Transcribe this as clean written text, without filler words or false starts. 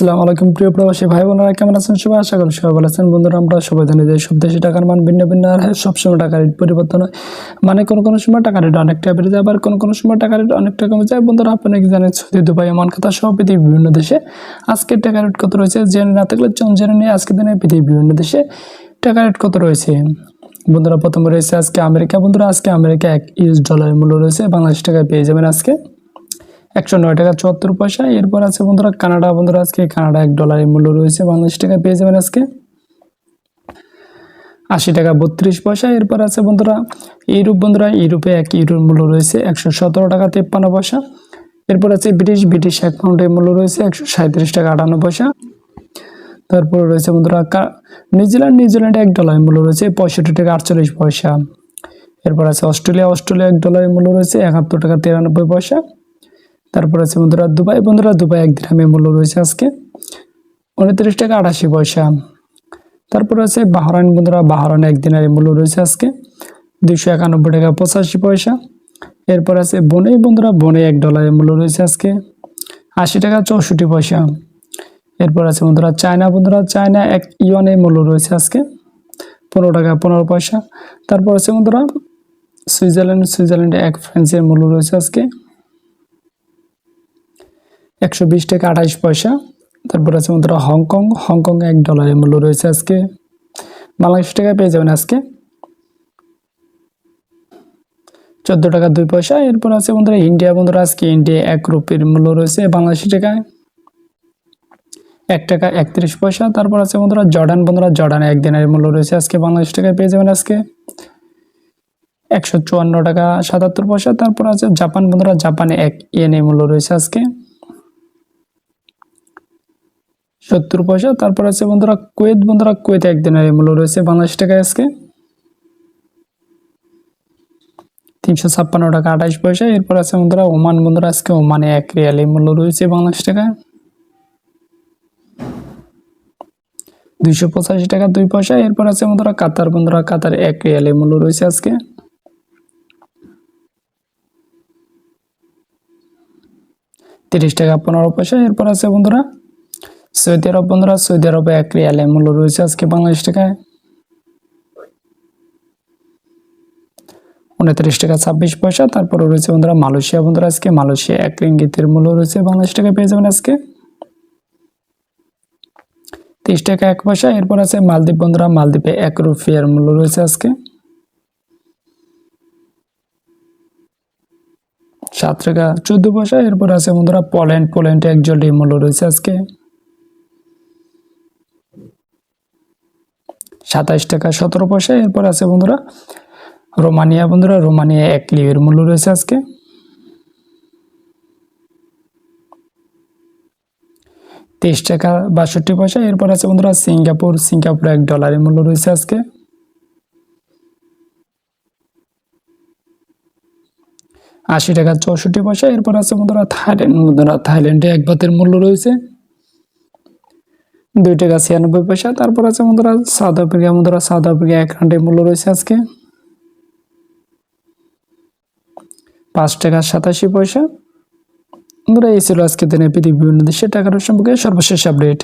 আসসালামু আলাইকুম প্রিয় প্রবাসী ভাই বোনেরা, কেমন আছেন সবাই? আশা করি সবাই ভালো আছেন। বন্ধুরা, আমরা সবাই জানি যে সব দেশে টাকার মান ভিন্ন ভিন্ন, আর সবসময় টাকার রেট পরিবর্তন হয়। মানে কোনো সময় টাকার রেট অনেকটা বেড়ে যায়, আবার কোনো সময় টাকার রেট অনেকটা কমে যায়। বন্ধুরা, আপনারা কি জানেন সৌদি, দুবাই, ওমান, কাতার সহ পৃথিবীর বিভিন্ন দেশে আজকের টাকার রেট কত রয়েছে? জেনে না থাকলে জেনে নিয়ে আজকের দিনে পৃথিবীর বিভিন্ন দেশে টাকার রেট কত রয়েছে। বন্ধুরা, প্রথমে রয়েছে আজকে আমেরিকা। বন্ধুরা, আজকে আমেরিকা $1 মূল্য রয়েছে বাংলাদেশ টাকায় পেয়ে যাবেন আজকে 109 টাকা 74 পয়সা। এরপর আছে বন্ধুরা কানাডা। বন্ধুরা, আজকে কানাডা $1 মূল্য রয়েছে বাংলাদেশ টাকা পেয়ে যাবেন আজকে 80 টাকা 32 পয়সা। এরপর আছে বন্ধুরা ইউরোপ। বন্ধুরা, ইউরোপে €1 মূল্য রয়েছে 117 টাকা 53 পয়সা। এরপর আছে ব্রিটিশ এক পাউন্ডের মূল্য রয়েছে 137 টাকা 58 পয়সা। তারপরে রয়েছে বন্ধুরা নিউজিল্যান্ডে $1 মূল্য রয়েছে 65 টাকা 48 পয়সা। এরপর আছে অস্ট্রেলিয়া $1 মূল্য রয়েছে 71 টাকা 93 পয়সা। তারপর আছে বন্ধুরা দুবাই। বন্ধুরা, দুবাই 1 দিরহামের মূল্য রয়েছে আজকে 29 টাকা 88 পয়সা। তারপর আছে বাহরাইন। বন্ধুরা, বাহরাইন 1 দিনারের মূল্য রয়েছে আজকে 291 টাকা 85 পয়সা। এরপর আছে বনেই। বন্ধুরা, বনেই $1 মূল্য রয়েছে আজকে 80 টাকা 64 পয়সা। এরপর আছে বন্ধুরা চায়না। বন্ধুরা, চায়না 1 ইউয়ানের মূল্য রয়েছে আজকে 15 টাকা 15 পয়সা। তারপর আছে বন্ধুরা সুইজারল্যান্ডে 1 ফ্রান্সের মূল্য রয়েছে আজকে 120 টাকা 28 পয়সা। তারপর আছে বন্ধুরা হংকং $1 মূল্য রয়েছে আজকে বাংলাদেশ টাকায় পেয়ে যাবেন আজকে 14 টাকা 2 পয়সা। এরপর আছে বন্ধুরা ইন্ডিয়া। বন্ধুরা, আজকে ইন্ডিয়া 1 রুপির মূল্য রয়েছে বাংলাদেশি টাকায় 1 টাকা 31 পয়সা। তারপর আছে বন্ধুরা জর্ডান। বন্ধুরা, জর্ডানে 1 দিনারের মূল্য রয়েছে আজকে বাংলাদেশ টাকায় পেয়ে যাবেন আজকে 154 টাকা 77 পয়সা। তারপর আছে জাপান। বন্ধুরা, জাপানে 1 ইয়েনের মূল্য রয়েছে আজকে 70 পয়সা। তারপর আছে বন্ধুরা কুয়েত। বন্ধুরা, কুয়েতে 1 দিনারের মূল্য রয়েছে বাংলাদেশ টাকায় আজকে 356 টাকা 28 পয়সা। এরপর আছে বন্ধুরা ওমান। বন্ধুরা, আজকে ওমানে 1 রিয়ালের মূল্য রয়েছে বাংলাদেশ টাকায় 285 টাকা 2 পয়সা। এরপর আছে বন্ধুরা কাতার। বন্ধুরা, কাতার 1 রিয়ালের মূল্য রয়েছে আজকে 30 টাকা 15 পয়সা। এরপর আছে বন্ধুরা সৌদি আরব। বন্ধুরা, সৌদি আরবে 1 রিয়ালের মূল্য রয়েছে আজকে বাংলাদেশ টাকায় 29 টাকা 26 পয়সা। তারপরে রয়েছে বন্ধুরা মালয়েশিয়া। বন্ধুরা, আজকে মালয়েশিয়া 1 রিঙ্গিতের মূল্য রয়েছে বাংলাদেশ টাকায় পেয়ে যাবেন আজকে 30 টাকা 1 পয়সা। এরপর আছে মালদ্বীপ। বন্ধুরা, মালদ্বীপে 1 রুপিয়ার মূল্য রয়েছে আজকে 7 টাকা 14 পয়সা। এরপর আছে বন্ধুরা পোল্যান্ডে $1 মূল্য রয়েছে আজকে 27 টাকা 17 পয়সা। এরপর আছে বন্ধুরা রোমানিয়া। বন্ধুরা, রোমানিয়া 1 লিরের মূল্য রয়েছে আজকে 23 টাকা 62 পয়সা। এরপর আছে বন্ধুরা সিঙ্গাপুরে $1 মূল্য রয়েছে আজকে 80 টাকা 64 পয়সা। এরপর আছে বন্ধুরা থাইল্যান্ড। বন্ধুরা, থাইল্যান্ডে 1 বাতের মূল্য রয়েছে 2 টাকা 96 পয়সা। তারপর আছে বন্ধুরা সাউথ আফ্রিকা। বন্ধুরা, সাউথ আফ্রিকা 1 রান্ডের মূল্য রয়েছে আজকে 5 টাকা 87 পয়সা। বন্ধুরা, এই ছিল আজকে দিনে পৃথিবীর বিভিন্ন দেশের টাকার সম্পর্কে সর্বশেষ আপডেট।